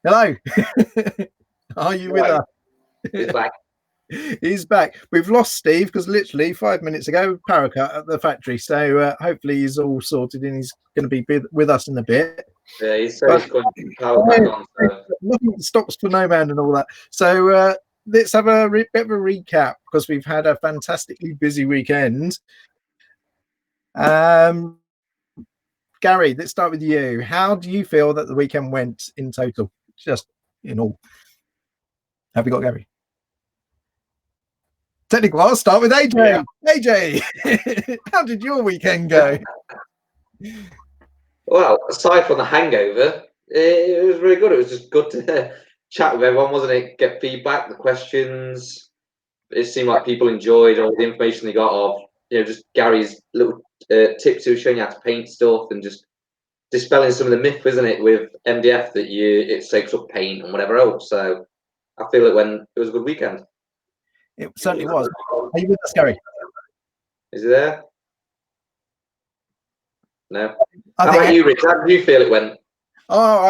Hello. Are you with us? He's back. He's back. We've lost Steve because literally 5 minutes ago, power cut at the factory. So hopefully he's all sorted and he's going to be with us in a bit. Yeah, he's going to power back on. So. Nothing stops for no man and all that. So let's have a bit of a recap because we've had a fantastically busy weekend. Gary, let's start with you. How do you feel that the weekend went in total? Just in all. Have you got Gary? Technical. I'll start with AJ. Yeah. AJ, how did your weekend go? Well, aside from the hangover, it was really good. It was just good to chat with everyone, wasn't it? Get feedback, the questions. It seemed like people enjoyed all the information they got of, just Gary's little tips. He was showing you how to paint stuff and just dispelling some of the myth, isn't it, with MDF that it soaks up paint and whatever else. So I feel it was a good weekend. It certainly was. Are you with us, Gary? Is he there? No. How about you, Rich? How did you feel it went? Oh,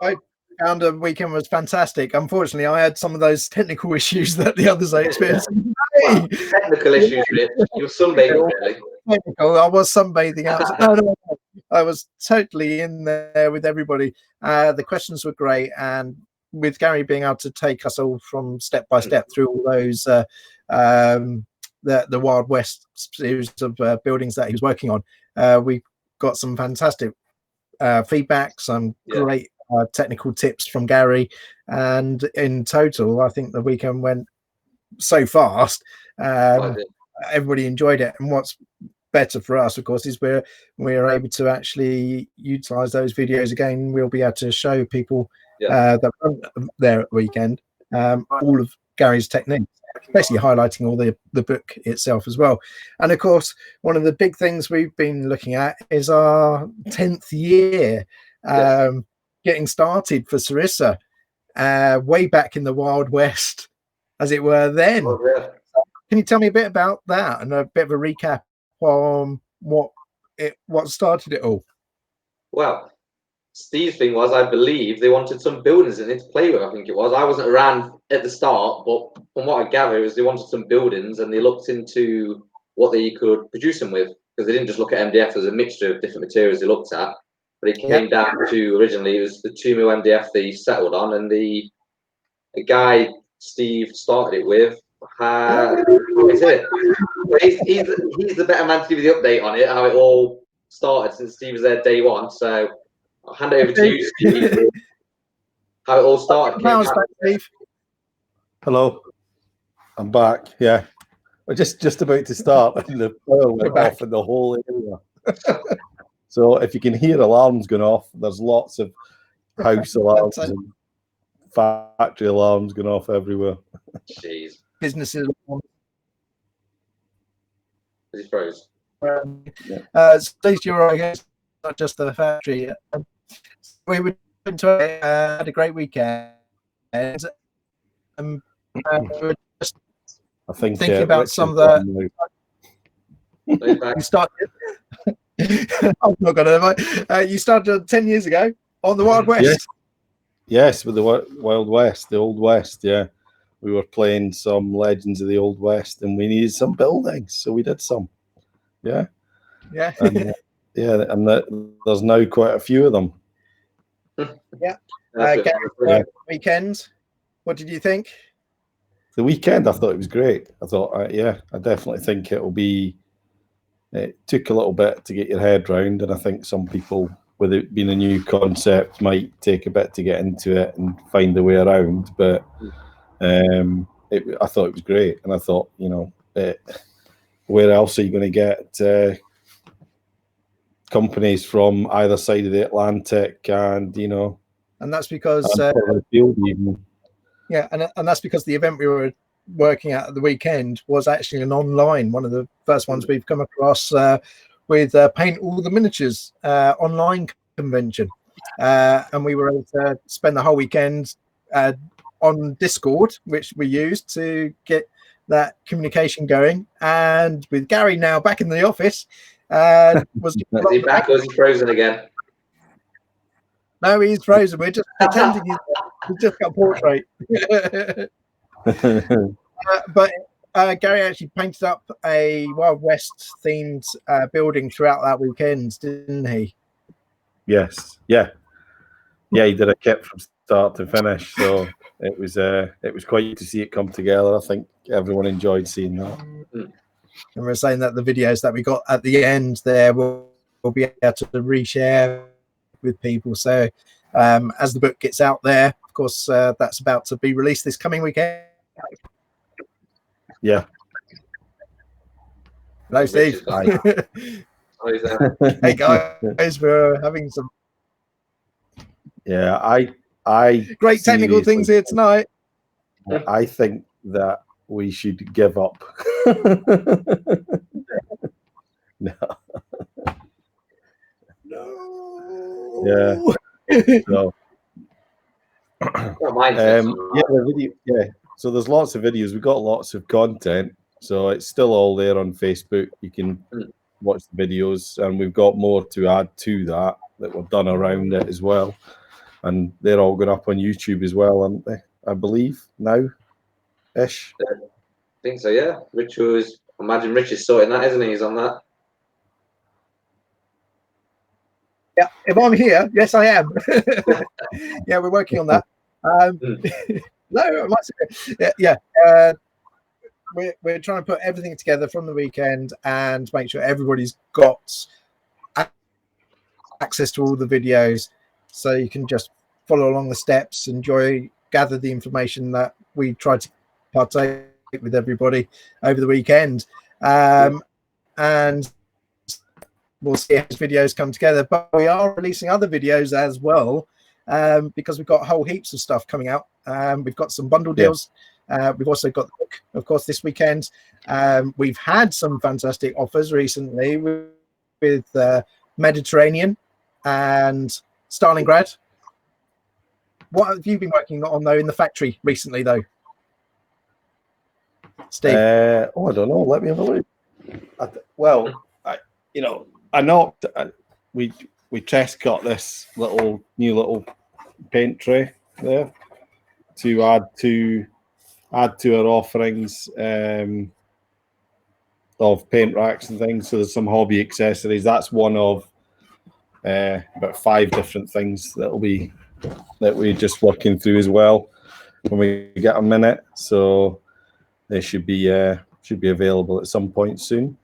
I found the weekend was fantastic. Unfortunately, I had some of those technical issues that the others are experiencing. Well, technical issues, Rich. You were sunbathing, really. Technical. I was sunbathing out. No, I was totally in there with everybody. The questions were great, and with Gary being able to take us all from step by step through all those the Wild West series of buildings that he was working on, we got some fantastic feedback, some great technical tips from Gary, and in total, I think the weekend went so fast. Everybody enjoyed it, and what's better for us, of course, is we're able to actually utilize those videos again. We'll be able to show people that weren't there at the weekend all of Gary's techniques, basically highlighting all the book itself as well. And of course, one of the big things we've been looking at is our 10th year getting started for Sarissa, way back in the Wild West, as it were then. Oh, yeah. Can you tell me a bit about that and a bit of a recap on what started it all? Well, Steve's thing was, I believe they wanted some buildings in it to play with. I think it was. I wasn't around at the start, but from what I gather, is they wanted some buildings, and they looked into what they could produce them with, because they didn't just look at MDF as a mixture of different materials they looked at, but it came down to, originally it was the 2 mil MDF they settled on, and the guy Steve started it with he's the better man to give you the update on it, how it all started, since Steve was there day one. So I'll hand it over to you, Steve. How it all started. Steve. Hello, I'm back. Yeah, we're just about to start, and the power went off in the whole area. So if you can hear alarms going off, there's lots of house alarms and factory alarms going off everywhere. Jeez. Businesses. Is he froze? Steve, you're right. It's not just the factory. We were had a great weekend. We were just thinking about some of the. You started. I'm not going to. You started 10 years ago on the Wild West. Yes, with the Wild West, the Old West. Yeah, we were playing some Legends of the Old West, and we needed some buildings, so we did some. Yeah. And, there's now quite a few of them. Weekend. What did you think? The weekend, I thought it was great. I thought, I definitely think it'll be. It took a little bit to get your head round, and I think some people, with it being a new concept, might take a bit to get into it and find their way around. But I thought it was great, and I thought, where else are you going to get companies from either side of the Atlantic, and and that's because and that's because the event we were working at the weekend was actually an online, one of the first ones we've come across with Paint All the Miniatures online convention, and we were able to spend the whole weekend on Discord, which we used to get that communication going. And with Gary now back in the office, is he back or is he frozen again? No, he's frozen. We're just pretending he's He's just got a portrait. But Gary actually painted up a Wild West themed building throughout that weekend, didn't he? Yes. Yeah. Yeah, he did a kit from start to finish. So it was quite to see it come together. I think everyone enjoyed seeing that. And we're saying that the videos that we got at the end there will be able to reshare with people. So as the book gets out there, of course, that's about to be released this coming weekend. Yeah. Hello, Steve. Hey guys, we're having some great technical things here tonight. I think that we should give up. No. Yeah. So, the video. Yeah. So there's lots of videos. We've got lots of content. So it's still all there on Facebook. You can watch the videos, and we've got more to add to that we've done around it as well. And they're all going up on YouTube as well, aren't they? I believe now-ish. I think so, yeah. Rich is sorting that, isn't he? He's on that. Yeah, if I'm here, yes, I am. Yeah, we're working on that. No, we're trying to put everything together from the weekend and make sure everybody's got access to all the videos, so you can just follow along the steps, gather the information that we tried to partake with everybody over the weekend, and we'll see how these videos come together. But we are releasing other videos as well, because we've got whole heaps of stuff coming out. We've got some bundle deals. We've also got the book, of course, this weekend. We've had some fantastic offers recently with Mediterranean and Stalingrad. What have you been working on though in the factory recently, though, Steve? I don't know. Let me have a look. I know we test got this new little paint tray there to add to our offerings of paint racks and things. So there's some hobby accessories. That's one of about 5 different things that we're just working through as well when we get a minute. So they should be available at some point soon.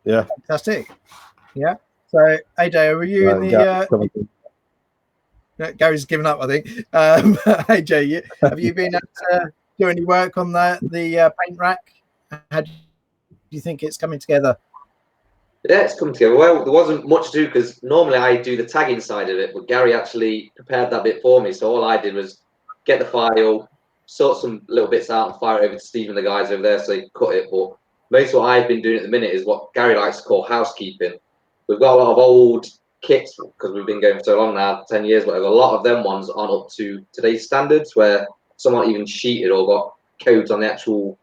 Yeah, fantastic. Yeah. So AJ, were you in the? Gary's given up, I think. AJ, have you been doing any work on the paint rack? How do you think it's coming together? Yeah, it's come together. Well, there wasn't much to do because normally I do the tagging side of it, but Gary actually prepared that bit for me. So all I did was get the file, sort some little bits out, and fire it over to Steve and the guys over there so they could cut it. But most of what I've been doing at the minute is what Gary likes to call housekeeping. We've got a lot of old kits because we've been going for so long now, 10 years, whatever. A lot of them ones aren't up to today's standards, where some aren't even sheeted or got codes on the actual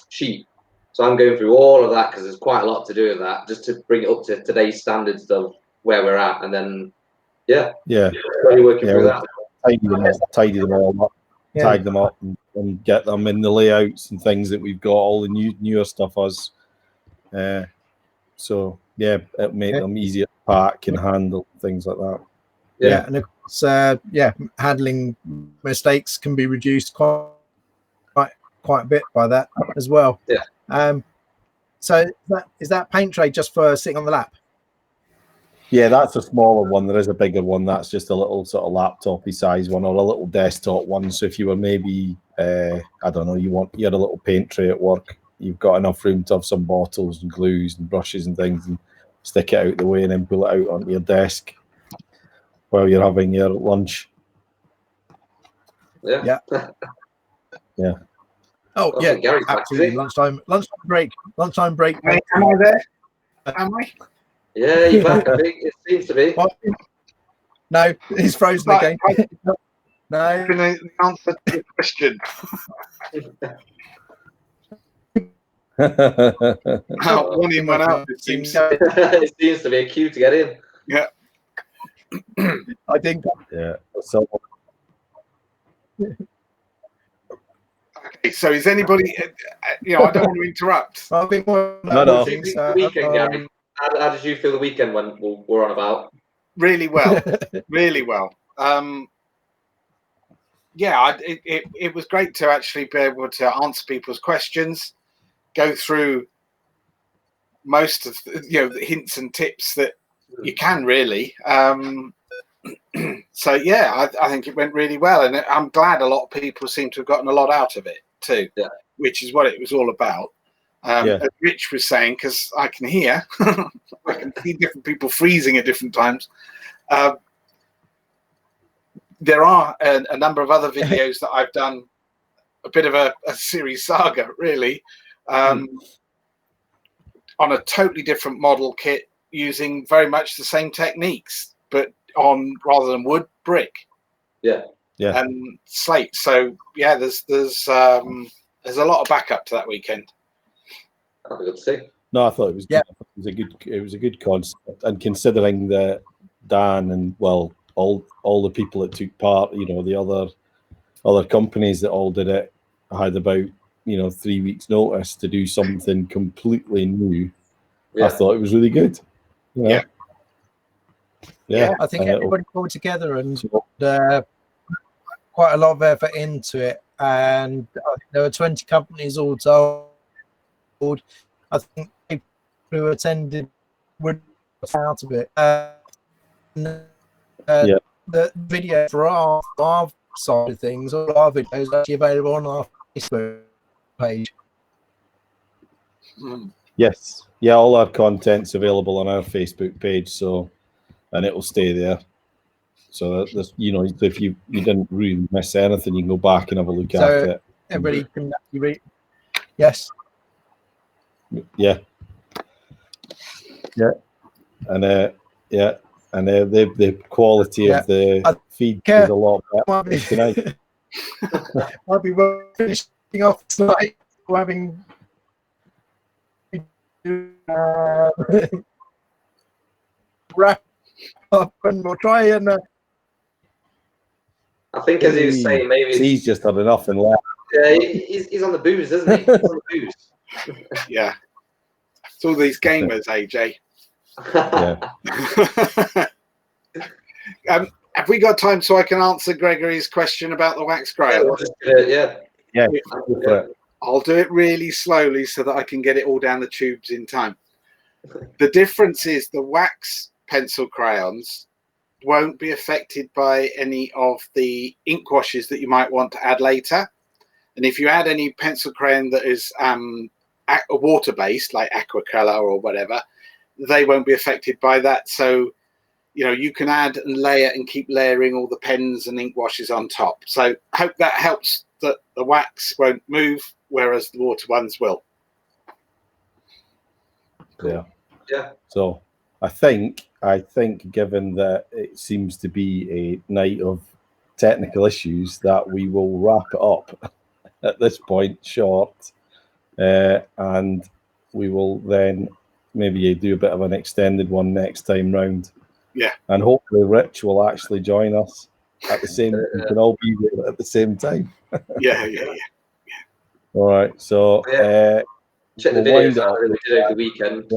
sheet. So I'm going through all of that because there's quite a lot to do with that, just to bring it up to today's standards of where we're at, and then really working through that. Tidy them all up, tag them up, and get them in the layouts and things that we've got. All the newer stuff as. So it'll make them easier to pack and handle, things like that. Yeah, and of course, handling mistakes can be reduced quite a bit by that as well. Yeah. So is that paint tray just for sitting on the lap? Yeah, that's a smaller one. There is a bigger one. That's just a little sort of laptopy size one, or a little desktop one. So if you were maybe, I don't know, you had a little paint tray at work, you've got enough room to have some bottles and glues and brushes and things, and stick it out the way and then pull it out onto your desk while you're having your lunch. Yeah. Oh, yeah, absolutely. Lunchtime break. Am I there? Am I? Yeah, you're back, I think. It seems to be. No, he's frozen again. No. Can I answer to the question? One in, one out. It seems. It seems to be a queue to get in. Yeah. I think. Yeah. Okay, so is anybody? I don't want to interrupt. I think No. The weekend, Gary. How did you feel the weekend when we're on about? Really well, really well. It was great to actually be able to answer people's questions, go through most of the hints and tips that you can really. So yeah, I think it went really well, and I'm glad a lot of people seem to have gotten a lot out of it too, which is what it was all about. As Rich was saying, because I can hear, I can see different people freezing at different times. There are a number of other videos that I've done, a bit of a series saga, really, on a totally different model kit using very much the same techniques, but on rather than wood, brick, and slate. So yeah, there's a lot of backup to that weekend. That'd be good to see. No, I thought it was good. It was a good concept, and considering that Dan and all the people that took part, the other companies that all did it had about 3 weeks notice to do something completely new. I thought it was really good. Yeah, I think everybody pulled together and quite a lot of effort into it, and I think there were 20 companies all told. I think people who attended would out of it. The video for our side of things, all our videos are actually available on our Facebook page. Yes, all our content's available on our Facebook page, and it will stay there. So that if you didn't really miss anything, you can go back and have a look at it. Everybody can actually read. Yes. Yeah. And the quality of the feed is a lot better tonight. Might be finishing off tonight. We're having wrap up, and we'll try and. I think, as he was saying, maybe he's just had enough and left. Yeah, he's on the booze, isn't he? He's on the booze. Yeah, it's all these gamers, AJ. Have we got time so I can answer Gregory's question about the wax grail? I'll do it really slowly so that I can get it all down the tubes in time. The difference is the wax pencil crayons won't be affected by any of the ink washes that you might want to add later. And if you add any pencil crayon that is water-based, like aquacolor or whatever, they won't be affected by that. So, you can add and layer and keep layering all the pens and ink washes on top. So hope that helps, that the wax won't move, whereas the water ones will. Yeah. So I think given that it seems to be a night of technical issues, that we will wrap it up at this point short, and we will then maybe do a bit of an extended one next time round. Yeah, and hopefully Rich will actually join us at the same. We can all be there at the same time. Yeah. All right, so check the videos out that we did over the weekend.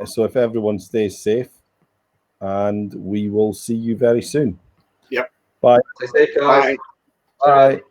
So if everyone stays safe, and we will see you very soon. Yep. Bye. Stay safe, guys. Bye. Bye.